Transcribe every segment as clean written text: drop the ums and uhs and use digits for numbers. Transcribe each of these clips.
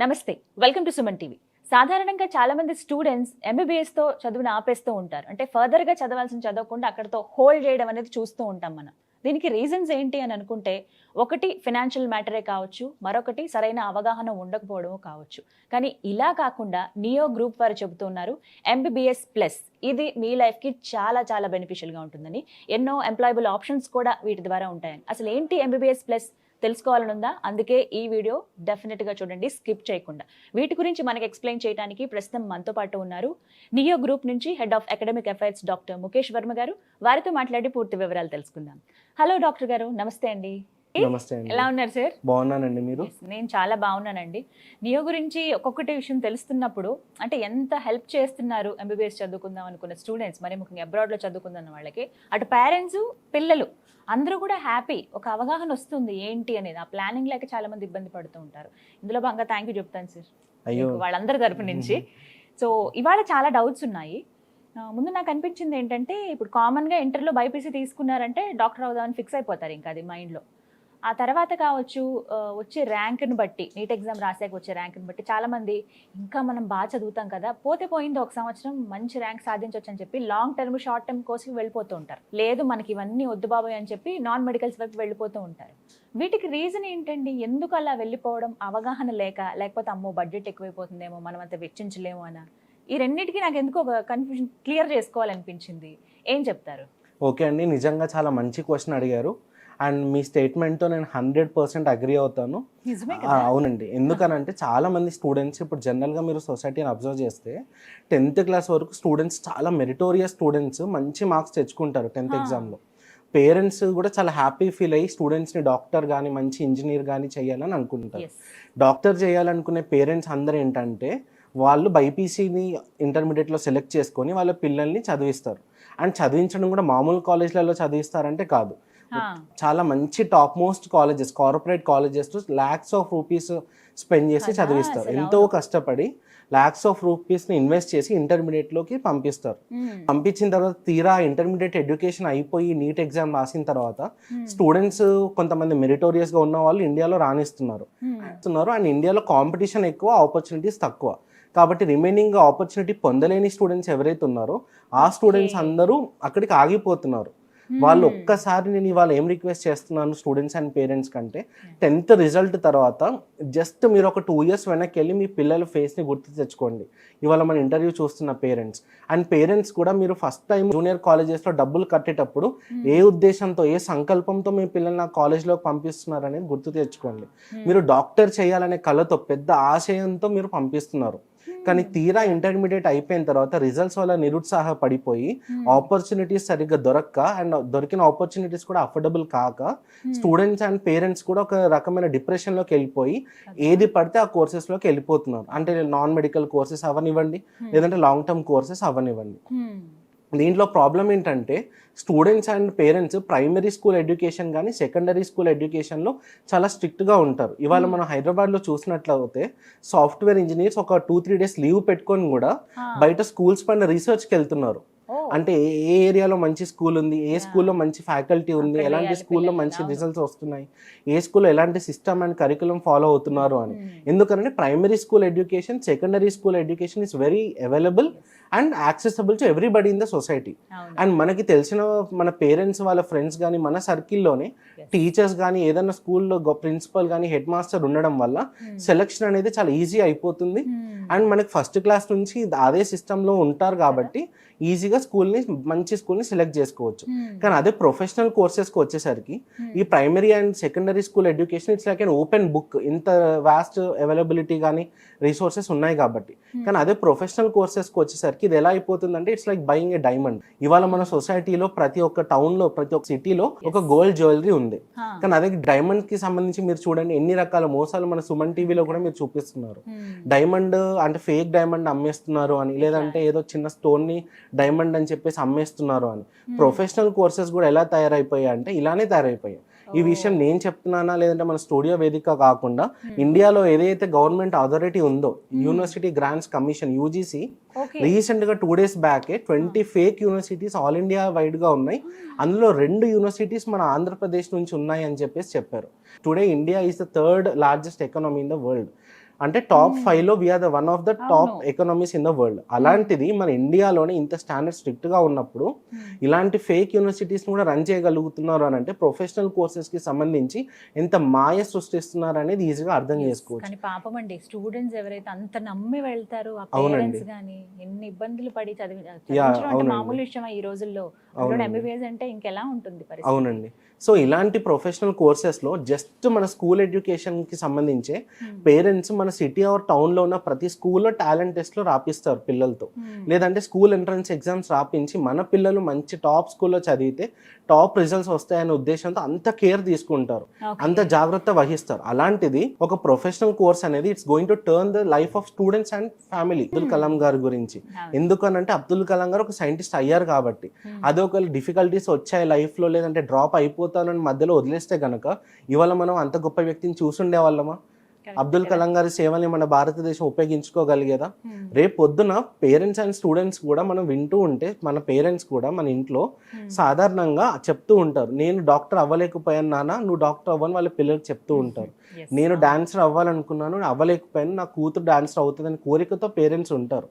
నమస్తే, welcome to Suman TV. సాధారణంగా చాలా మంది స్టూడెంట్స్ ఎంబీబీఎస్తో చదువుని ఆపేస్తూ ఉంటారు. అంటే ఫర్దర్గా చదవాల్సిన చదవకుండా అక్కడతో హోల్డ్ చేయడం అనేది చూస్తూ ఉంటాం మనం. దీనికి రీజన్స్ ఏంటి అని అనుకుంటే, ఒకటి ఫినాన్షియల్ మ్యాటరే కావచ్చు, మరొకటి సరైన అవగాహన ఉండకపోవడము కావచ్చు. కానీ ఇలా కాకుండా నియో గ్రూప్ వారు చెబుతున్నారు ఎంబీబీఎస్ ప్లస్ ఇది మీ లైఫ్కి చాలా చాలా బెనిఫిషియల్గా ఉంటుందని, ఎన్నో ఎంప్లాయబుల్ ఆప్షన్స్ కూడా వీటి ద్వారా ఉంటాయని. అసలు ఏంటి ఎంబీబీఎస్ ప్లస్ తెలుసుకోవాలనుందా? అందుకే ఈ వీడియో డెఫినెట్గా చూడండి, స్కిప్ చేయకుండా. వీటి గురించి మనకి ఎక్స్ప్లెయిన్ చేయడానికి ప్రస్తుతం మనతో పాటు ఉన్నారు నియో గ్రూప్ నుంచి head of academic affairs doctor Mukesh Varma గారు. వారితో మాట్లాడి పూర్తి వివరాలు తెలుసుకుందాం. హలో డాక్టర్ గారు, నమస్తే అండి. నమస్తే అండి. ఎలా ఉన్నారు సార్? బాగున్నానండి. మీరు? నేను చాలా బాగున్నానండి. నియో గురించి ఒక్కొక్కటి విషయం తెలుస్తున్నప్పుడు అంటే ఎంత హెల్ప్ చేస్తున్నారు ఎంబీబీఎస్ చదువుకుందాం అనుకున్న స్టూడెంట్స్, మరి ముఖ్యంగా అబ్రాడ్లో చదువుకుందాం వాళ్ళకి, అటు పేరెంట్స్ పిల్లలు అందరూ కూడా హ్యాపీ, ఒక అవగాహన వస్తుంది ఏంటి అనేది. ఆ ప్లానింగ్ లేక చాలా మంది ఇబ్బంది పడుతూ ఉంటారు. ఇందులో భాగంగా థ్యాంక్ యూ చెప్తాను సార్ వాళ్ళందరి తరపు నుంచి. సో ఇవాళ చాలా డౌట్స్ ఉన్నాయి. ముందు నాకు అనిపించింది ఏంటంటే, ఇప్పుడు కామన్గా ఇంటర్లో బైపీసీ తీసుకున్నారంటే డాక్టర్ అవుదామని ఫిక్స్ అయిపోతారు, ఇంకా అది మైండ్లో. ఆ తర్వాత కావచ్చు వచ్చే ర్యాంక్ని బట్టి, నీట్ ఎగ్జామ్ రాసాక వచ్చే ర్యాంక్ని బట్టి చాలామంది ఇంకా మనం బాగా చదువుతాం కదా, పోతే పోయింది ఒక సంవత్సరం మంచి ర్యాంక్ సాధించవచ్చు అని చెప్పి లాంగ్ టర్మ్ షార్ట్ టర్మ్ కోర్సుకి వెళ్ళిపోతూ ఉంటారు. లేదు మనకి ఇవన్నీ వద్దు బాబాయ్ అని చెప్పి నాన్ మెడికల్స్ వైపు వెళ్ళిపోతూ ఉంటారు. వీటికి రీజన్ ఏంటండి? ఎందుకు అలా వెళ్ళిపోవడం? అవగాహన లేకపోతే అమ్మో బడ్జెట్ ఎక్కువైపోతుందేమో, మనం అంత వెచ్చించలేము అనా? ఈ రెండింటికి నాకు ఎందుకు ఒక కన్ఫ్యూజన్ క్లియర్ చేసుకోవాలనిపించింది. ఏం చెప్తారు? ఓకే అండి, నిజంగా చాలా మంచి క్వశ్చన్ అడిగారు. అండ్ మీ స్టేట్మెంట్తో నేను 100% అగ్రీ అవుతాను. అవునండి, ఎందుకనంటే చాలా మంది స్టూడెంట్స్ ఇప్పుడు జనరల్గా మీరు సొసైటీని అబ్జర్వ్ చేస్తే 10th క్లాస్ వరకు స్టూడెంట్స్ చాలా మెరిటోరియస్ స్టూడెంట్స్ మంచి మార్క్స్ తెచ్చుకుంటారు 10th ఎగ్జామ్లో. పేరెంట్స్ కూడా చాలా హ్యాపీ ఫీల్ అయ్యి స్టూడెంట్స్ని డాక్టర్ కానీ మంచి ఇంజనీర్ కానీ చేయాలని అనుకుంటారు. డాక్టర్ చేయాలనుకునే పేరెంట్స్ అందరూ ఏంటంటే వాళ్ళు బైపీసీని ఇంటర్మీడియట్లో సెలెక్ట్ చేసుకొని వాళ్ళ పిల్లల్ని చదివిస్తారు. అండ్ చదివించడం కూడా మామూలు కాలేజ్లలో చదివిస్తారంటే కాదు, చాలా మంచి top most colleges, corporate colleges lakhs of rupees spend చేసి చదివిస్తారు. ఎంతో కష్టపడి లాక్స్ ఆఫ్ రూపీస్ని ఇన్వెస్ట్ చేసి ఇంటర్మీడియట్లోకి పంపిస్తారు. పంపించిన తర్వాత తీరా ఇంటర్మీడియట్ ఎడ్యుకేషన్ అయిపోయి నీట్ ఎగ్జామ్ రాసిన తర్వాత స్టూడెంట్స్ కొంతమంది మెరిటోరియస్గా ఉన్న వాళ్ళు ఇండియాలో రాణిస్తున్నారు. అండ్ ఇండియాలో కాంపిటీషన్ ఎక్కువ, ఆపర్చునిటీస్ తక్కువ. కాబట్టి రిమైనింగ్ ఆపర్చునిటీ పొందలేని స్టూడెంట్స్ ఎవరైతే ఉన్నారో ఆ స్టూడెంట్స్ అందరూ అక్కడికి ఆగిపోతున్నారు. వాళ్ళు ఒక్కసారి నేను ఇవాళ ఏం రిక్వెస్ట్ చేస్తున్నాను స్టూడెంట్స్ అండ్ పేరెంట్స్ కంటే, 10th రిజల్ట్ తర్వాత జస్ట్ మీరు ఒక 2 years వెనక్కి వెళ్ళి మీ పిల్లల ఫేస్ని గుర్తు తెచ్చుకోండి. ఇవాళ మన ఇంటర్వ్యూ చూస్తున్న పేరెంట్స్ కూడా మీరు ఫస్ట్ టైం జూనియర్ కాలేజెస్లో డబ్బులు కట్టేటప్పుడు ఏ ఉద్దేశంతో, ఏ సంకల్పంతో మీ పిల్లల్ని ఆ కాలేజ్లోకి పంపిస్తున్నారు అనేది గుర్తు తెచ్చుకోండి. మీరు డాక్టర్ చేయాలనే కళతో, పెద్ద ఆశయంతో మీరు పంపిస్తున్నారు. కానీ తీరా ఇంటర్మీడియట్ అయిపోయిన తర్వాత రిజల్ట్స్ వల్ల నిరుత్సాహపడిపోయి ఆపర్చునిటీస్ సరిగ్గా దొరక్క, అండ్ దొరికిన ఆపర్చునిటీస్ కూడా అఫోర్డబుల్ కాక స్టూడెంట్స్ అండ్ పేరెంట్స్ కూడా ఒక రకమైన డిప్రెషన్లోకి వెళ్ళిపోయి ఏది పడితే ఆ కోర్సెస్లోకి వెళ్ళిపోతున్నారు. అంటే నాన్ మెడికల్ కోర్సెస్ అవనివ్వండి, లేదంటే లాంగ్ టర్మ్ కోర్సెస్ అవనివ్వండి. దీంట్లో ప్రాబ్లం ఏంటంటే students and parents primary school education కానీ సెకండరీ స్కూల్ ఎడ్యుకేషన్లో చాలా స్ట్రిక్ట్గా ఉంటారు. ఇవాళ మనం హైదరాబాద్లో చూసినట్లయితే సాఫ్ట్వేర్ ఇంజనీర్స్ ఒక 2-3 days లీవ్ పెట్టుకొని కూడా బయట స్కూల్స్ పైన రీసెర్చ్కి వెళ్తున్నారు. అంటే ఏ ఏరియాలో మంచి స్కూల్ ఉంది, ఏ స్కూల్లో మంచి ఫ్యాకల్టీ ఉంది, ఎలాంటి స్కూల్లో మంచి రిజల్ట్స్ వస్తున్నాయి, ఏ స్కూల్లో ఎలాంటి సిస్టమ్ అండ్ కరికులం ఫాలో అవుతున్నారు అని. ఎందుకంటే primary school education, secondary school education is very available and accessible to everybody in the society. And మనకి తెలిసిన మన పేరెంట్స్ వాళ్ళ ఫ్రెండ్స్ కానీ మన సర్కిల్లోనే టీచర్స్ కానీ ఏదైనా స్కూల్లో ప్రిన్సిపల్ కానీ హెడ్ మాస్టర్ ఉండడం వల్ల సెలెక్షన్ అనేది చాలా ఈజీ అయిపోతుంది. అండ్ మనకి ఫస్ట్ క్లాస్ నుంచి అదే సిస్టంలో ఉంటారు కాబట్టి ఈజీగా మంచి స్కూల్ని సెలెక్ట్ చేసుకోవచ్చు. కానీ అదే ప్రొఫెషనల్ కోర్సెస్కి వచ్చేసరికి ఈ primary and secondary school education it's like an open book. ఇంత వాస్ట్ అవైలబిలిటీ కానీ రిసోర్సెస్ ఉన్నాయి కాబట్టి. కానీ అదే ప్రొఫెషనల్ కోర్సెస్కి వచ్చేసరికి ఇది ఎలా అయిపోతుందంటే it's like buying a diamond. ఇవాళ మన సొసైటీలో ప్రతి ఒక్క టౌన్లో, ప్రతి ఒక్క సిటీలో ఒక గోల్డ్ జ్యువెలరీ ఉంది. కానీ అదే డైమండ్కి సంబంధించి మీరు చూడండి ఎన్ని రకాల మోసాలు మన సుమన్ టీవీలో కూడా మీరు చూపిస్తున్నారు. డైమండ్ అంటే ఫేక్ డైమండ్ అమ్మేస్తున్నారు అని, లేదంటే ఏదో చిన్న స్టోన్ని డైమండ్ అని చెప్పేసి అమ్మేస్తున్నారు అని. ప్రొఫెషనల్ కోర్సెస్ కూడా ఎలా తయారైపోయాయి అంటే ఇలానే తయారైపోయాయి. ఈ విషయం నేను చెప్తున్నానా లేదంటే మన స్టూడియో వేదిక కాకుండా ఇండియాలో ఏదైతే గవర్నమెంట్ అథారిటీ ఉందో university grants commission UGC recent గా 2 days బ్యాకే 20 fake universities all India wide గా ఉన్నాయి. అందులో 2 యూనివర్సిటీస్ మన ఆంధ్రప్రదేశ్ నుంచి ఉన్నాయి అని చెప్పేసి చెప్పారు. Today India is the 3rd largest economy in the world. అంటే టాప్ 5లో we're the one of the top అవును. Economies in the world. అలాంటిది మన ఇండియాలోనే ఇంత స్టాండర్డ్ స్ట్రిక్ట్ గా ఉన్నప్పుడు ఇలాంటి ఫేక్ యూనివర్సిటీస్ కూడా రన్ చేయగలుగుతున్నారు అని అంటే ప్రొఫెషనల్ కోర్సెస్ కి సంబంధించి ఎంత మాయ సృష్టిస్తున్నారు అనేది ఈజీగా అర్థం చేసుకోవచ్చు. కానీ పాపం అండి, స్టూడెంట్స్ ఎవరైతే అంత నమ్మి వెళ్తారో ఆ అవునండి. పేరెంట్స్ గానీ ఎన్ని ఇబ్బందులు పడి చదివించడం అంటే అవునండి. మామూలు విషయమా ఈ రోజుల్లో? అవునండి. ఎంబీబీఎస్ అంటే ఇంకెలా ఉంటుంది పరిస్థితి? అవునండి. సో ఇలాంటి ప్రొఫెషనల్ కోర్సెస్లో జస్ట్ మన స్కూల్ ఎడ్యుకేషన్కి సంబంధించే పేరెంట్స్ మన సిటీ ఆర్ టౌన్లో ఉన్న ప్రతి స్కూల్లో టాలెంట్ టెస్ట్లో రాపిస్తారు పిల్లలతో, లేదంటే స్కూల్ ఎంట్రన్స్ ఎగ్జామ్స్ రాపించి మన పిల్లలు మంచి టాప్ స్కూల్లో చదివితే టాప్ రిజల్ట్స్ వస్తాయనే ఉద్దేశంతో అంత కేర్ తీసుకుంటారు, అంత జాగ్రత్త వహిస్తారు. అలాంటిది ఒక ప్రొఫెషనల్ కోర్స్ అనేది it's going to turn the life of students and family. Abdul Kalam గారి గురించి ఎందుకనంటే అబ్దుల్ కలాం గారు ఒక సైంటిస్ట్ అయ్యారు కాబట్టి, అదొక డిఫికల్టీస్ వచ్చాయి లైఫ్లో లేదంటే డ్రాప్ అయిపోతానని మధ్యలో వదిలేస్తే గనక ఇవాళ మనం అంత గొప్ప వ్యక్తిని చూసుండే వాళ్ళమా? అబ్దుల్ కలాం గారి సేవల్ని మన భారతదేశం ఉపయోగించుకోగలిగేదా? రేపు పొద్దున పేరెంట్స్ అండ్ స్టూడెంట్స్ కూడా మనం వింటూ ఉంటే మన పేరెంట్స్ కూడా మన ఇంట్లో సాధారణంగా చెప్తూ ఉంటారు, నేను డాక్టర్ అవ్వలేకపోయాను నాన్న, నువ్వు డాక్టర్ అవ్వని వాళ్ళ పిల్లలకు చెప్తూ ఉంటారు. నేను డాన్సర్ అవ్వాలనుకున్నాను, అవ్వలేకపోయాను, నా కూతురు డాన్సర్ అవుతుందని కోరికతో పేరెంట్స్ ఉంటారు.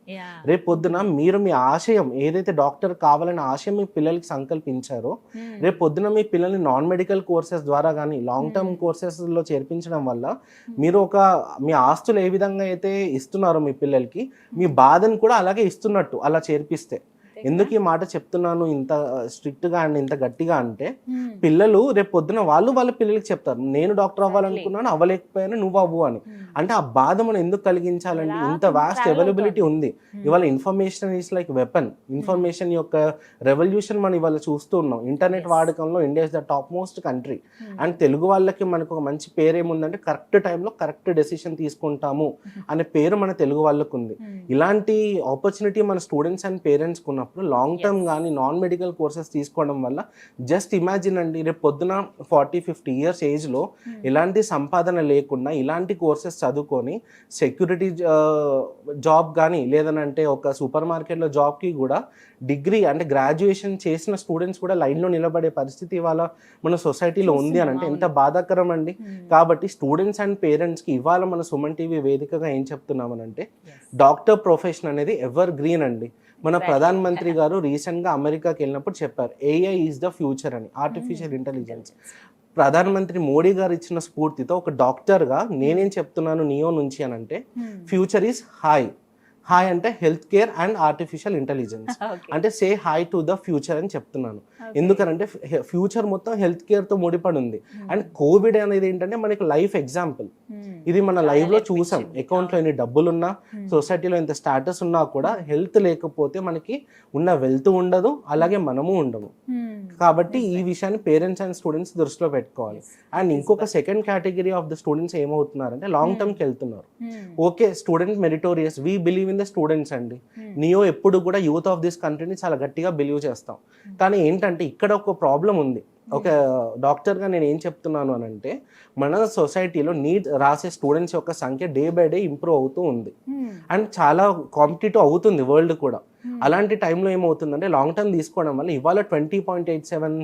రేపు పొద్దున మీరు మీ ఆశయం ఏదైతే డాక్టర్ కావాలనే ఆశయం మీ పిల్లలకి సంకల్పించారో రేపు పొద్దున మీ పిల్లల్ని నాన్ మెడికల్ కోర్సెస్ ద్వారా కానీ లాంగ్ టర్మ్ కోర్సెస్లో చేర్పించడం వల్ల మీరు మీ ఆస్తులు ఏ విధంగా అయితే ఇస్తున్నారో మీ పిల్లలకి మీ బాధను కూడా అలాగే ఇస్తున్నట్టు అలా చేర్పిస్తే. ఎందుకు ఈ మాట చెప్తున్నాను ఇంత స్ట్రిక్ట్ గా అండ్ ఇంత గట్టిగా అంటే, పిల్లలు రేపు పొద్దున వాళ్ళ పిల్లలకి చెప్తారు, నేను డాక్టర్ అవ్వాలనుకున్నాను అవ్వలేకపోయాను నువ్వు అవ్వు అని. అంటే ఆ బాధ మనం ఎందుకు కలిగించాలండి? ఇంత వాస్ట్ అవైలబిలిటీ ఉంది ఇవాళ. Information is like weapon. Information యొక్క రెవల్యూషన్ మనం ఇవాళ చూస్తూ ఉన్నాం. ఇంటర్నెట్ వాడకంలో India is the top most country. And Telugu వాళ్ళకి మనకు ఒక మంచి పేరు ఏముందంటే కరెక్ట్ టైంలో కరెక్ట్ డెసిషన్ తీసుకుంటాము అనే పేరు మన తెలుగు వాళ్ళకు ఉంది. ఇలాంటి ఆపర్చునిటీ మన స్టూడెంట్స్ అండ్ పేరెంట్స్కి ఉన్నప్పుడు లాంగ్ టర్మ్ కానీ నాన్ మెడికల్ కోర్సెస్ తీసుకోవడం వల్ల జస్ట్ ఇమాజిన్ అండి, రేపు పొద్దున 40-50 ఇయర్స్ ఏజ్లో ఎలాంటి సంపాదన లేకుండా ఇలాంటి కోర్సెస్ చదువుకొని సెక్యూరిటీ జాబ్ కానీ లేదనంటే ఒక సూపర్ మార్కెట్లో జాబ్కి కూడా డిగ్రీ అంటే గ్రాడ్యుయేషన్ చేసిన స్టూడెంట్స్ కూడా లైన్లో నిలబడే పరిస్థితి ఇవాళ మన సొసైటీలో ఉంది అని అంటే ఎంత బాధాకరం అండి. కాబట్టి స్టూడెంట్స్ అండ్ పేరెంట్స్కి ఇవాళ మన సుమన్ టీవీ వేదికగా ఏం చెప్తున్నామనంటే, డాక్టర్ ప్రొఫెషన్ అనేది ఎవర్ గ్రీన్ అండి. మన ప్రధాన మంత్రి గారు రీసెంట్గా అమెరికాకి వెళ్ళినప్పుడు చెప్పారు, ఏఐ ఈజ్ ద ఫ్యూచర్ అని, ఆర్టిఫిషియల్ ఇంటెలిజెన్స్. ప్రధానమంత్రి మోడీ గారు ఇచ్చిన స్ఫూర్తితో ఒక డాక్టర్గా నేనేం చెప్తున్నాను నియో నుంచి అని అంటే, ఫ్యూచర్ ఈజ్ హాయ్. హాయ్ అంటే health care and artificial intelligence. అంటే say hi to the future అని చెప్తున్నాను. ఎందుకనంటే ఫ్యూచర్ మొత్తం హెల్త్ కేర్తో ముడిపడి ఉంది. అండ్ కోవిడ్ అనేది ఏంటంటే మనకి లైఫ్ ఎగ్జాంపుల్. ఇది మన లైవ్లో చూసాం. అకౌంట్లో ఎన్ని డబ్బులున్నా, సొసైటీలో ఎంత స్టాటస్ ఉన్నా కూడా హెల్త్ లేకపోతే మనకి ఉన్న వెల్త్ ఉండదు, అలాగే మనము ఉండము. కాబట్టి ఈ విషయాన్ని పేరెంట్స్ అండ్ స్టూడెంట్స్ దృష్టిలో పెట్టుకోవాలి. అండ్ ఇంకొక second category of the students ఏమవుతున్నారంటే లాంగ్ టర్మ్కి వెళ్తున్నారు. Okay, student meritorious, we believe in the students అండి. నియో ఎప్పుడు కూడా యూత్ ఆఫ్ దిస్ కంట్రీని చాలా గట్టిగా బిలీవ్ చేస్తాం. కానీ ఏంటంటే ఇక్కడ ఒక ప్రాబ్లం ఉంది. ఒక డాక్టర్గా నేను ఏం చెప్తున్నాను అని అంటే, మన సొసైటీలో నీట్ రాసే స్టూడెంట్స్ యొక్క సంఖ్య డే బై డే ఇంప్రూవ్ అవుతూ ఉంది. అండ్ చాలా కాంపిటేటివ్ అవుతుంది వరల్డ్ కూడా. అలాంటి టైంలో ఏమవుతుందంటే లాంగ్ టర్మ్ తీసుకోవడం వల్ల ఇవాళ 20.87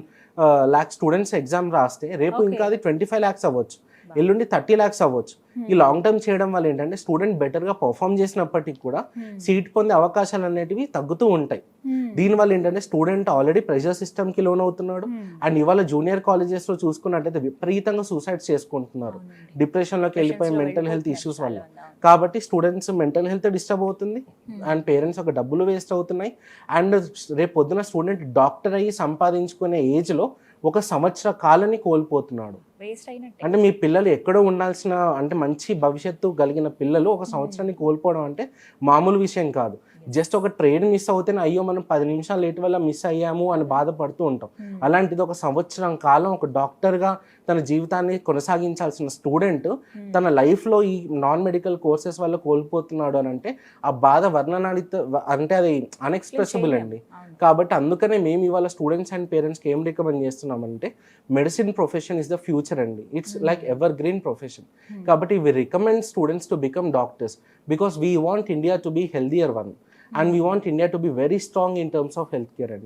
lakhs స్టూడెంట్స్ ఎగ్జామ్ రాస్తే రేపు ఇంకా అది 25 lakhs అవ్వచ్చు, ఎల్లుండి 30 lakhs అవ్వచ్చు. ఈ లాంగ్ టర్మ్ చేయడం వల్ల ఏంటంటే స్టూడెంట్ బెటర్గా పర్ఫామ్ చేసినప్పటికీ కూడా సీట్ పొందే అవకాశాలు అనేటివి తగ్గుతూ ఉంటాయి. దీనివల్ల ఏంటంటే స్టూడెంట్ ఆల్రెడీ ప్రెషర్ సిస్టమ్కి లోన్ అవుతున్నాడు. అండ్ ఇవాళ జూనియర్ కాలేజెస్లో చూసుకున్నట్టయితే విపరీతంగా సూసైడ్స్ చేసుకుంటున్నారు డిప్రెషన్లోకి వెళ్ళిపోయి మెంటల్ హెల్త్ ఇష్యూస్ వల్ల. కాబట్టి స్టూడెంట్స్ మెంటల్ హెల్త్ డిస్టర్బ్ అవుతుంది అండ్ పేరెంట్స్ ఒక డబ్బులు వేస్ట్ అవుతున్నాయి. అండ్ రేపు పొద్దున స్టూడెంట్ డాక్టర్ అయ్యి సంపాదించుకునే ఏజ్లో 1 సంవత్సర కాలాన్ని కోల్పోతున్నాడు. అంటే మీ పిల్లలు ఎక్కడో ఉండాల్సిన అంటే మంచి భవిష్యత్తు కలిగిన పిల్లలు 1 సంవత్సరాన్ని కోల్పోవడం అంటే మామూలు విషయం కాదు. జస్ట్ ఒక ట్రైన్ మిస్ అవుతేనే అయ్యో మనం 10 నిమిషాలు లేట్ వల్ల మిస్ అయ్యాము అని బాధపడుతూ ఉంటాం. అలాంటిది 1 సంవత్సరం కాలం ఒక డాక్టర్గా తన జీవితాన్ని కొనసాగించాల్సిన స్టూడెంట్ తన లైఫ్లో ఈ నాన్ మెడికల్ కోర్సెస్ వల్ల కోల్పోతున్నాడు అని అంటే ఆ బాధ వర్ణనాడిత అంటే అది అన్ఎక్స్ప్రెసిబుల్ అండి. కాబట్టి అందుకనే మేము ఇవాళ స్టూడెంట్స్ అండ్ పేరెంట్స్కి ఏం రికమెండ్ చేస్తున్నామంటే, medicine profession is the future అండి. It's like evergreen profession. కాబట్టి we recommend students to become doctors because we want India to be healthier one. And we want India to be very strong in terms of healthcare.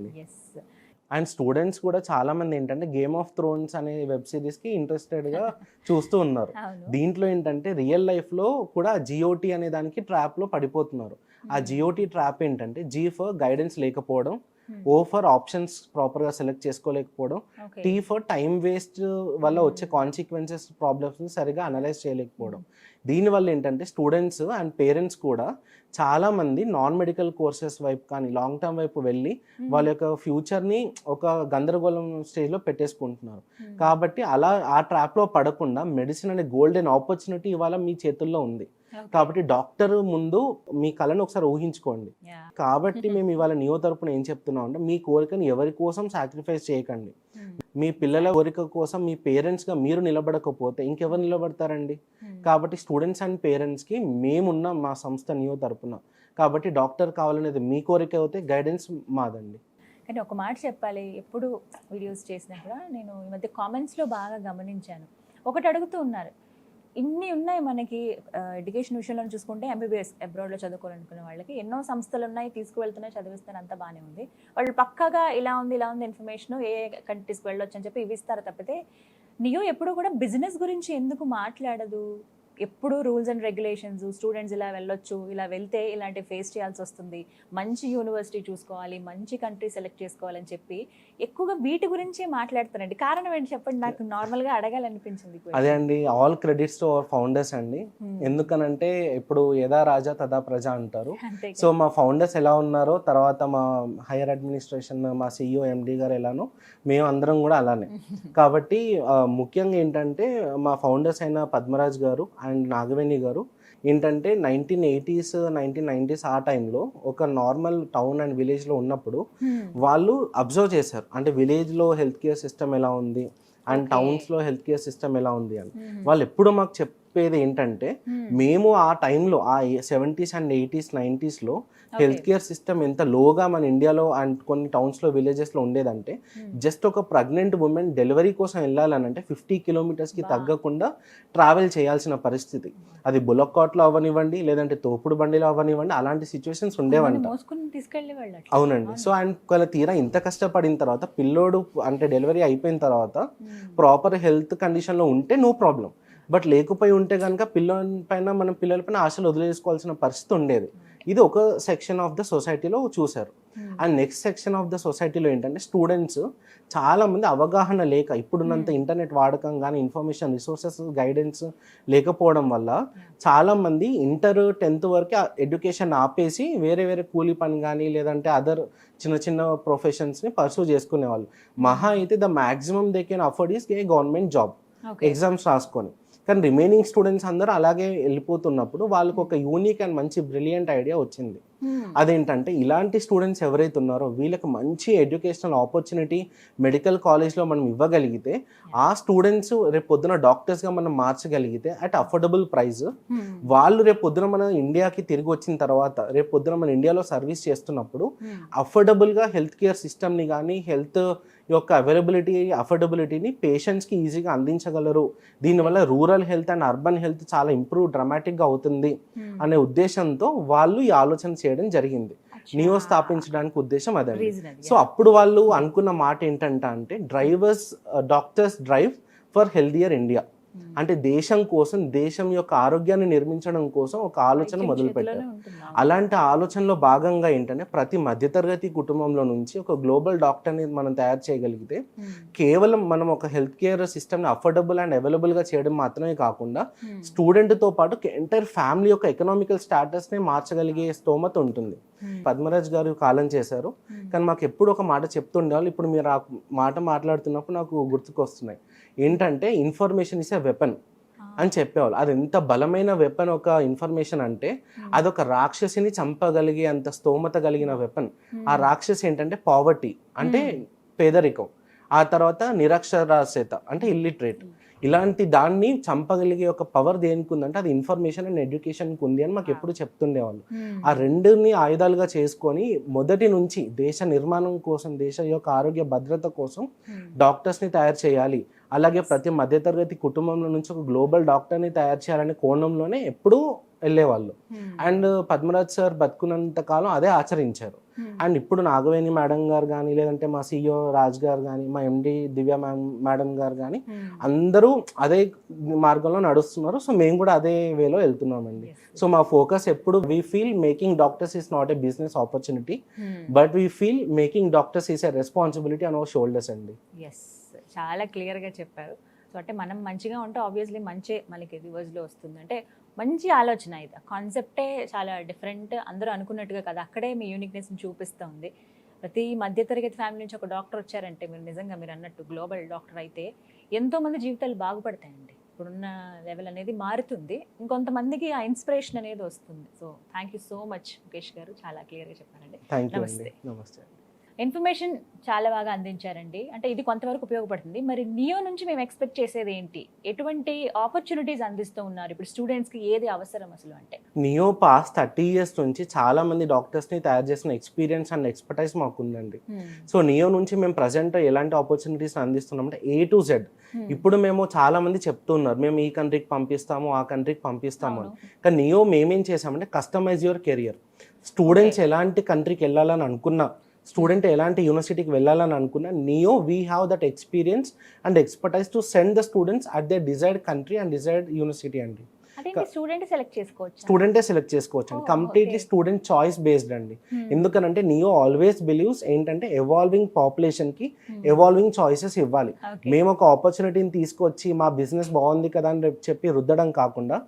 And students కూడా చాలా మంది ఏంటంటే game of Thrones అనే web సిరీస్కి ఇంట్రెస్టెడ్గా చూస్తూ ఉన్నారు. అవును. దీంట్లో ఏంటంటే రియల్ లైఫ్లో కూడా జిఓటి అనే దానికి ట్రాప్లో పడిపోతున్నారు. ఆ జిఓటి ట్రాప్ ఏంటంటే జీ ఫర్ గైడెన్స్ లేకపోవడం, ఓ ఫర్ ఆప్షన్స్ ప్రాపర్గా సెలెక్ట్ చేసుకోలేకపోవడం, okay. T for time waste వల్ల వచ్చే కాన్సిక్వెన్సెస్ ప్రాబ్లమ్స్ని సరిగా అనలైజ్ చేయలేకపోవడం. దీనివల్ల ఏంటంటే స్టూడెంట్స్ అండ్ పేరెంట్స్ కూడా చాలామంది నాన్ మెడికల్ కోర్సెస్ వైపు కానీ లాంగ్ టర్మ్ వైపు వెళ్ళి వాళ్ళ యొక్క ఫ్యూచర్ని ఒక గందరగోళం స్టేజ్లో పెట్టేసుకుంటున్నారు. కాబట్టి అలా ఆ ట్రాప్లో పడకుండా మెడిసిన్ అనే గోల్డెన్ ఆపర్చునిటీ ఇవాళ మీ చేతుల్లో ఉంది. కాబట్టి డాక్టర్ ముందు మీ కళను ఒకసారి ఊహించుకోండి. కాబట్టి మేము ఇవాళ నియో తరపున ఏం చెప్తున్నాం అంటే మీ కోరికను ఎవరి కోసం సాక్రిఫైస్ చేయకండి. మీ పిల్లల కోరిక కోసం మీ పేరెంట్స్గా మీరు నిలబడకపోతే ఇంకెవరు నిలబడతారండి? కాబట్టి స్టూడెంట్స్ అండ్ పేరెంట్స్కి మేమున్నాం మా సంస్థ నియో తరపున. కాబట్టి డాక్టర్ కావాలనేది మీ కోరిక అయితే గైడెన్స్ మాదండి. కానీ ఒక మాట చెప్పాలి, ఎప్పుడు వీడియోస్ చేసినా కూడా నేను ఈ మధ్య కామెంట్స్లో బాగా గమనించాను. ఒకటి అడుగుతూ ఉన్నారు, ఇన్ని ఉన్నాయి మనకి ఎడ్యుకేషన్ విషయంలో చూసుకుంటే ఎంబీబీఎస్ అబ్రాడ్లో చదువుకోవాలనుకునే వాళ్ళకి ఎన్నో సంస్థలు ఉన్నాయి, తీసుకువెళ్తున్నాయి, చదివిస్తాను, అంతా బాగానే ఉంది. వాళ్ళు పక్కాగా ఇలా ఉంది ఇన్ఫర్మేషన్ ఏ కంట్రీస్కి వెళ్ళొచ్చు అని చెప్పి ఇవి ఇస్తారు తప్పితే నియో ఎప్పుడు కూడా బిజినెస్ గురించి ఎందుకు మాట్లాడదు? ఎప్పుడు రూల్స్ అండ్ రెగ్యులేషన్స్, స్టూడెంట్స్ ఇలా వెళ్ళొచ్చు, ఇలా వెళ్తే ఇలాంటి ఫేస్ చేయాల్సి వస్తుంది, మంచి యూనివర్సిటీ చూసుకోవాలి, మంచి కంట్రీ సెలెక్ట్ చేసుకోవాలని చెప్పి ఎక్కువగా వీటి గురించే మాట్లాడుతారండి. కారణం ఏంటి చెప్పండి, నాకు నార్మల్గా అడగాలనిపించింది. అదే అండి, all credits to our founders అండి. ఎందుకనంటే ఇప్పుడు యథా రాజా తదా ప్రజ అంటారు. సో మా ఫౌండర్స్ ఎలా ఉన్నారో, తర్వాత మా హైయర్ అడ్మినిస్ట్రేషన్, మా సిఇఓ ఎండి గారు ఎలానో మేము అందరం కూడా అలానే. కాబట్టి ముఖ్యంగా ఏంటంటే మా ఫౌండర్స్ అయిన పద్మరాజ్ గారు అండ్ నాగవేణి గారు ఏంటంటే 1980s 1990s ఆ టైంలో ఒక నార్మల్ టౌన్ అండ్ విలేజ్లో ఉన్నప్పుడు వాళ్ళు అబ్జర్వ్ చేశారు. అంటే విలేజ్లో హెల్త్ కేర్ సిస్టమ్ ఎలా ఉంది అండ్ టౌన్స్లో హెల్త్ కేర్ సిస్టమ్ ఎలా ఉంది అని. వాళ్ళు ఎప్పుడు మాకు చెప్పేది ఏంటంటే మేము ఆ టైంలో ఆ 70s అండ్ 80s 90sలో హెల్త్ కేర్ సిస్టమ్ ఎంత లోగా మన ఇండియాలో అండ్ కొన్ని టౌన్స్లో విలేజెస్లో ఉండేదంటే జస్ట్ ఒక ప్రెగ్నెంట్ ఉమెన్ డెలివరీ కోసం వెళ్ళాలనంటే 50 కిలోమీటర్స్కి తగ్గకుండా ట్రావెల్ చేయాల్సిన పరిస్థితి. అది బుల్లక్ కార్ట్లో అవ్వనివ్వండి, లేదంటే తోపుడు బండిలో అవ్వనివ్వండి, అలాంటి సిచ్యువేషన్స్ ఉండేవంట. అవునండి. సో అండ్ ఒకవేళ తీరా ఇంత కష్టపడిన తర్వాత పిల్లోడు అంటే డెలివరీ అయిపోయిన తర్వాత ప్రాపర్ హెల్త్ కండిషన్లో ఉంటే నో ప్రాబ్లం, బట్ లేకపోయి ఉంటే కనుక పిల్లల పైన ఆశలు వదిలేసుకోవాల్సిన పరిస్థితి ఉండేది. ఇది ఒక సెక్షన్ ఆఫ్ ద సొసైటీలో చూశారు. And next section of the సొసైటీలో ఏంటంటే స్టూడెంట్స్ చాలామంది అవగాహన లేక, ఇప్పుడున్నంత ఇంటర్నెట్ వాడకం కానీ ఇన్ఫర్మేషన్ రిసోర్సెస్ గైడెన్స్ లేకపోవడం వల్ల చాలామంది ఇంటర్ 10th వరకు ఎడ్యుకేషన్ ఆపేసి వేరే వేరే కూలీ పని కానీ లేదంటే అదర్ చిన్న చిన్న ప్రొఫెషన్స్ని పర్సూ చేసుకునేవాళ్ళు. మహా అయితే the maximum they can afford is a government job, exams రాసుకొని. కానీ రిమైనింగ్ స్టూడెంట్స్ అందరూ అలాగే వెళ్ళిపోతున్నప్పుడు వాళ్ళకు ఒక యూనిక్ అండ్ మంచి బ్రిలియంట్ ఐడియా వచ్చింది. అదేంటంటే ఇలాంటి స్టూడెంట్స్ ఎవరైతే ఉన్నారో వీళ్ళకి మంచి ఎడ్యుకేషనల్ ఆపర్చునిటీ మెడికల్ కాలేజ్లో మనం ఇవ్వగలిగితే ఆ స్టూడెంట్స్ రేపు పొద్దున డాక్టర్స్గా మనం మార్చగలిగితే అట్ అఫోర్డబుల్ ప్రైస్, వాళ్ళు రేపు పొద్దున మన ఇండియాకి తిరిగి వచ్చిన తర్వాత రేపు పొద్దున మన ఇండియాలో సర్వీస్ చేస్తున్నప్పుడు అఫోర్డబుల్గా హెల్త్ కేర్ సిస్టమ్ని కానీ హెల్త్ యొక్క అఫోర్డబిలిటీని పేషెంట్స్కి ఈజీగా అందించగలరు. దీనివల్ల rural health and urban health చాలా ఇంప్రూవ్ డ్రమాటిక్గా అవుతుంది అనే ఉద్దేశంతో వాళ్ళు ఈ ఆలోచన చేయడం జరిగింది. నియో స్థాపించడానికి ఉద్దేశం అదే. సో అప్పుడు వాళ్ళు అనుకున్న మాట ఏంటంటే doctors drive for healthier India, అంటే దేశం కోసం, దేశం యొక్క ఆరోగ్యాన్ని నిర్మించడం కోసం ఒక ఆలోచన మొదలుపెట్టారు. అలాంటి ఆలోచనలో భాగంగా ఏంటంటే ప్రతి మధ్యతరగతి కుటుంబంలో నుంచి ఒక గ్లోబల్ డాక్టర్ని మనం తయారు చేయగలిగితే కేవలం మనం ఒక హెల్త్ కేర్ సిస్టమ్ని అఫోర్డబుల్ అండ్ అవైలబుల్గా చేయడం మాత్రమే కాకుండా స్టూడెంట్తో పాటు ఎంటైర్ ఫ్యామిలీ యొక్క ఎకనామికల్ స్టాటస్ని మార్చగలిగే స్తోమత ఉంటుంది. పద్మరాజ్ గారు కాలం చేశారు, కానీ మాకు ఎప్పుడు ఒక మాట చెప్తుండేవాళ్ళు. ఇప్పుడు మీరు ఆ మాట మాట్లాడుతున్నప్పుడు నాకు గుర్తుకొస్తున్నాయి. ఏంటంటే ఇన్ఫర్మేషన్ ఇస్ ఎ వెపన్ అని చెప్పేవాళ్ళు. అది ఎంత బలమైన వెపన్ ఒక ఇన్ఫర్మేషన్ అంటే అదొక రాక్షసిని చంపగలిగే అంత స్తోమత కలిగిన వెపన్. ఆ రాక్షసి ఏంటంటే పావర్టీ అంటే పేదరికం, ఆ తర్వాత నిరక్షరాస్యత అంటే ఇల్లిటరేట్. ఇలాంటి దాన్ని చంపగలిగే ఒక పవర్ దేనికి ఉందంటే అది ఇన్ఫర్మేషన్ అండ్ ఎడ్యుకేషన్కి ఉంది అని మాకు ఎప్పుడు చెప్తుండేవాళ్ళు. ఆ రెండుని ఆయుధాలుగా చేసుకొని మొదటి నుంచి దేశ నిర్మాణం కోసం, దేశ యొక్క ఆరోగ్య భద్రత కోసం డాక్టర్స్ని తయారు చేయాలి అలాగే ప్రతి మధ్యతరగతి కుటుంబంలో నుంచి ఒక గ్లోబల్ డాక్టర్ని తయారు చేయాలనే కోణంలోనే ఎప్పుడూ వెళ్ళేవాళ్ళు. అండ్ పద్మరాజ్ సార్ బతుకున్నంత కాలం అదే ఆచరించారు. అండ్ ఇప్పుడు నాగవేణి మేడం గారు కానీ, లేదంటే మా CEO రాజ్ గారు కానీ, మా MD దివ్య మేడం గారు కానీ అందరూ అదే మార్గంలో నడుస్తున్నారు. సో మేము కూడా అదే వేలో వెళ్తున్నామండి. సో మా ఫోకస్ ఎప్పుడు we feel making doctors is not a business opportunity, but we feel making doctors is a responsibility on hour shoulders అండి. ఎస్, చాలా క్లియర్గా చెప్పారు. సో అంటే మనం మంచిగా ఉంటే ఆబ్వియస్లీ మంచి మనకి రివర్స్లో వస్తుంది. అంటే మంచి ఆలోచన ఇది, కాన్సెప్టే చాలా డిఫరెంట్, అందరూ అనుకున్నట్టుగా కదా, అక్కడే మీ యూనిక్నెస్ని చూపిస్తూ ఉంది. ప్రతి మధ్యతరగతి ఫ్యామిలీ నుంచి ఒక డాక్టర్ వచ్చారంటే మీరు నిజంగా మీరు అన్నట్టు గ్లోబల్ డాక్టర్ అయితే ఎంతోమంది జీవితాలు బాగుపడతాయండి. ఇప్పుడున్న లెవెల్ అనేది మారుతుంది, ఇంకొంతమందికి ఆ ఇన్స్పిరేషన్ అనేది వస్తుంది. So thank you so much Mukesh గారు, చాలా క్లియర్గా చెప్పారండి. Thank you. నమస్తే. నమస్తే. ఇన్ఫర్మేషన్ చాలా బాగా అందించారండి. అంటే ఇది కొంతవరకు ఉపయోగపడుతుంది. మరి నియో నుంచి మేము ఎక్స్పెక్ట్ చేసేది ఏంటి, ఎటువంటి ఆపర్చునిటీస్ అందిస్తూ ఉన్నారు ఇప్పుడు స్టూడెంట్స్కి, ఏది అవసరం అసలు? అంటే నియో పాస్ట్ 30 years నుంచి చాలా మంది డాక్టర్స్ని తయారు చేసిన ఎక్స్పీరియన్స్ అండ్ ఎక్స్పర్టైజ్ మాకు ఉందండి. సో నియో నుంచి మేము ప్రజెంట్ ఎలాంటి ఆపర్చునిటీస్ అందిస్తున్నాం అంటే A to Z. ఇప్పుడు మేము చాలా మంది చెప్తున్నారు మేము ఈ కంట్రీకి పంపిస్తాము, ఆ కంట్రీకి పంపిస్తాము అని. కానీ నియో మేమేం చేసామంటే కస్టమైజ్ యువర్ కెరియర్. స్టూడెంట్స్ ఎలాంటి కంట్రీకి వెళ్ళాలని అనుకున్నా, స్టూడెంట్ ఎలాంటి యూనివర్సిటీకి వెళ్ళాలని అనుకున్నా, neo we have that experience and expertise to send the students at the desired country and desired university అండి. స్టూడెంటే సెలెక్ట్ చేసుకోవచ్చు అండి. కంప్లీట్లీ స్టూడెంట్ చాయిస్ బేస్డ్ అండి. ఎందుకనంటే నియో ఆల్వేస్ బిలీవ్స్ ఏంటంటే ఎవాల్వింగ్ పాపులేషన్కి ఎవాల్వింగ్ చాయిసెస్ ఇవ్వాలి. మేము ఒక ఆపర్చునిటీని తీసుకొచ్చి మా బిజినెస్ బాగుంది కదా అని చెప్పి రుద్దడం కాకుండా,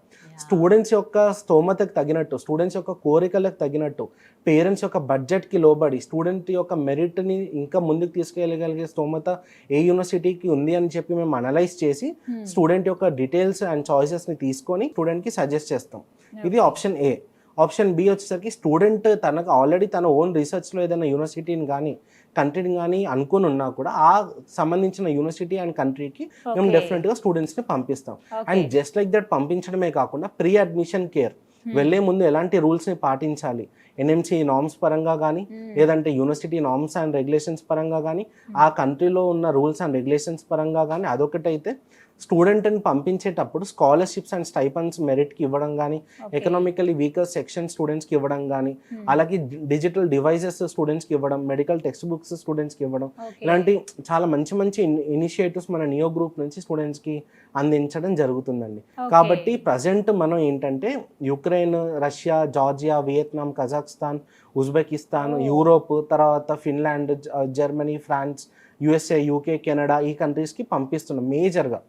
స్టూడెంట్స్ యొక్క స్తోమతకు తగినట్టు, స్టూడెంట్స్ యొక్క కోరికలకు తగినట్టు, పేరెంట్స్ యొక్క బడ్జెట్కి లోబడి, స్టూడెంట్ యొక్క మెరిట్ని ఇంకా ముందుకు తీసుకెళ్ళగలిగే స్తోమత ఏ యూనివర్సిటీకి ఉంది అని చెప్పి మేము అనలైజ్ చేసి స్టూడెంట్ యొక్క డీటెయిల్స్ అండ్ చాయిసెస్ని తీసుకొని స్టూడెంట్కి సజెస్ట్ చేస్తాం. ఇది ఆప్షన్ A. ఆప్షన్ B వచ్చేసరికి స్టూడెంట్ తనకు ఆల్రెడీ తన ఓన్ రీసెర్చ్లో ఏదైనా యూనివర్సిటీని కానీ కంట్రీని కానీ అనుకుని ఉన్నా కూడా ఆ సంబంధించిన యూనివర్సిటీ అండ్ కంట్రీకి మేము డెఫినెట్గా స్టూడెంట్స్ని పంపిస్తాం. అండ్ జస్ట్ లైక్ దట్ పంపించడమే కాకుండా ప్రీ అడ్మిషన్ కేర్, వెళ్ళే ముందు ఎలాంటి రూల్స్ని పాటించాలి, NMC నార్మ్స్ పరంగా కానీ, లేదంటే యూనివర్సిటీ నార్మ్స్ అండ్ రెగ్యులేషన్స్ పరంగా కానీ, ఆ కంట్రీలో ఉన్న రూల్స్ అండ్ రెగ్యులేషన్స్ పరంగా కానీ, అదొకటైతే స్టూడెంట్ని పంపించేటప్పుడు స్కాలర్షిప్స్ అండ్ స్టైపండ్స్ మెరిట్కి ఇవ్వడం కానీ, ఎకనామికలీ వీకర్ సెక్షన్ స్టూడెంట్స్కి ఇవ్వడం కానీ, అలాగే డిజిటల్ డివైజెస్ స్టూడెంట్స్కి ఇవ్వడం, మెడికల్ టెక్స్ట్ బుక్స్ స్టూడెంట్స్కి ఇవ్వడం, ఇలాంటి చాలా మంచి మంచి ఇనిషియేటివ్స్ మన నియో గ్రూప్ నుంచి స్టూడెంట్స్కి అందించడం జరుగుతుందండి. కాబట్టి ప్రజెంట్ మనం ఏంటంటే Ukraine, Russia, Georgia, Vietnam, Kazakhstan, Uzbekistan, Europe, తర్వాత Finland, Germany, France, USA, UK, Canada, ఈ కంట్రీస్కి పంపిస్తున్నాం మేజర్గా.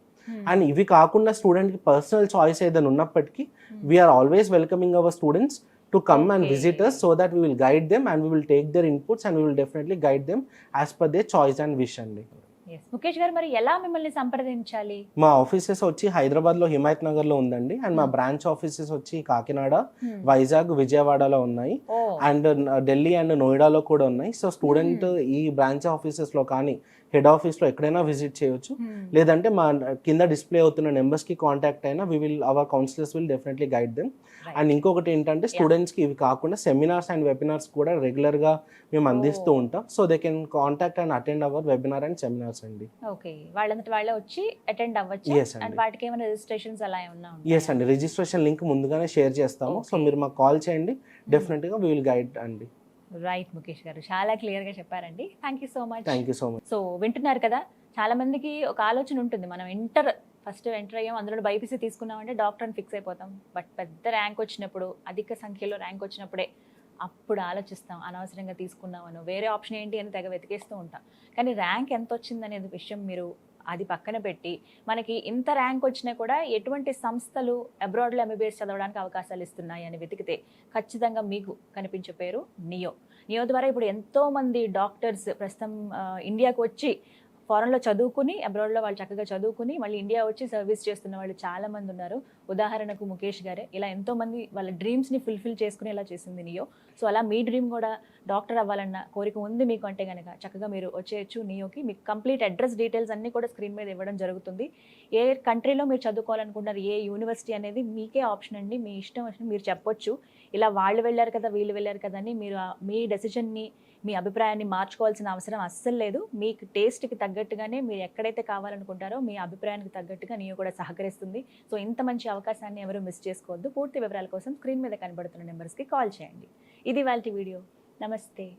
అండ్ ఇవి కాకుండా స్టూడెంట్కి పర్సనల్ చాయిస్ ఏదైనా ఉన్నప్పటికీ we're always welcoming our students to come and visit us so that we will guide them and we will take their inputs and we will definitely guide them as per their choice and wish అండి. ముఖేష్ గారు, మరి ఎలా మిమ్మల్ని సంప్రదించాలి? మా offices వచ్చి హైదరాబాద్లో హిమాయత్ నగర్లో ఉందండి. అండ్ మా బ్రాంచ్ ఆఫీసెస్ వచ్చి కాకినాడ, వైజాగ్, విజయవాడలో ఉన్నాయి. అండ్ ఢిల్లీ అండ్ నోయిడాలో కూడా ఉన్నాయి. సో స్టూడెంట్ ఈ బ్రాంచ్ ఆఫీసెస్లో కానీ హెడ్ ఆఫీస్లో ఎక్కడైనా విజిట్ చేయొచ్చు. లేదంటే మా కింద డిస్ప్లే అవుతున్న నెంబర్స్కి కాంటాక్ట్ అయినా our counsellors will definitely guide them. And ఇంకొకటి ఏంటంటే స్టూడెంట్స్కి ఇవి కాకుండా సెమినార్స్ అండ్ వెబినార్స్ కూడా రెగ్యులర్గా మేము అందిస్తూ ఉంటాం. So they can contact and attend our webinar and seminars అండి. ఓకే, వాళ్ళంతట వాళ్ళే వచ్చి అటెండ్ అవ్వచ్చు. అండ్ వాటికి ఏమైనా రిజిస్ట్రేషన్స్ అలా ఏమన్నా ఉంటాయా? yes అండి, రిజిస్ట్రేషన్ లింక్ ముందుగానే షేర్ చేస్తాము. సో మీరు మాకు కాల్ చేయండి, డెఫినెట్గా వీ విల్ గైడ్ అండి. రైట్ ముఖేష్ గారు, చాలా క్లియర్గా చెప్పారండి. Thank you so much. Thank you so much. So వింటున్నారు కదా, చాలా మందికి ఒక ఆలోచన ఉంటుంది, మనం ఫస్ట్ ఎంటర్ అయ్యాం, అందులో బైపీసీ తీసుకున్నామంటే డాక్టర్ అని ఫిక్స్ అయిపోతాం. బట్ పెద్ద ర్యాంక్ వచ్చినప్పుడు, అధిక సంఖ్యలో ర్యాంక్ వచ్చినప్పుడే అప్పుడు ఆలోచిస్తాం, అనవసరంగా తీసుకున్నామను, వేరే ఆప్షన్ ఏంటి అని తెగ వెతికేస్తూ ఉంటాం. కానీ ర్యాంక్ ఎంత వచ్చిందనేది విషయం మీరు అది పక్కన పెట్టి, మనకి ఇంత ర్యాంక్ వచ్చినా కూడా ఎటువంటి సంస్థలు అబ్రాడ్లో MBBS చదవడానికి అవకాశాలు ఇస్తున్నాయి అని వెతికితే ఖచ్చితంగా మీకు కనిపించే పేరు నియో. నియో ద్వారా ఇప్పుడు ఎంతోమంది డాక్టర్స్ ప్రస్తుతం ఇండియాకు వచ్చి ఫారెన్లో చదువుకుని, అబ్రాడ్లో వాళ్ళు చక్కగా చదువుకుని మళ్ళీ ఇండియా వచ్చి సర్వీస్ చేస్తున్న వాళ్ళు చాలామంది ఉన్నారు. ఉదాహరణకు ముఖేష్ గారే, ఇలా ఎంతోమంది వాళ్ళ డ్రీమ్స్ని ఫుల్ఫిల్ చేసుకునేలా చేసింది నియో. సో అలా మీ డ్రీమ్ కూడా డాక్టర్ అవ్వాలన్న కోరిక ఉంది మీకు అంటే కనుక చక్కగా మీరు వచ్చేయచ్చు నియోకి. మీకు కంప్లీట్ అడ్రస్ డీటెయిల్స్ అన్నీ కూడా స్క్రీన్ మీద ఇవ్వడం జరుగుతుంది. ఏ కంట్రీలో మీరు చదువుకోవాలనుకుంటున్నారు, ఏ యూనివర్సిటీ అనేది మీకే ఆప్షన్ అండి, మీ ఇష్టం వచ్చిన మీరు చెప్పొచ్చు. ఇలా వాళ్ళు వెళ్ళారు కదా, వీళ్ళు వెళ్ళారు కదా అని మీరు మీ డెసిషన్ని మీ అభిప్రాయాన్ని మార్చుకోవాల్సిన అవసరం అస్సలు లేదు. మీకు టేస్ట్కి తగ్గట్టుగానే మీరు ఎక్కడైతే కావాలనుకుంటారో మీ అభిప్రాయానికి తగ్గట్టుగా నియో కూడా సహకరిస్తుంది. సో ఇంత మంచి అవకాశాన్ని ఎవరు మిస్ చేసుకోవద్దు. పూర్తి వివరాల కోసం స్క్రీన్ మీద కనబడుతున్న నెంబర్స్కి కాల్ చేయండి. ఇది వాళ్ళ వీడియో. నమస్తే.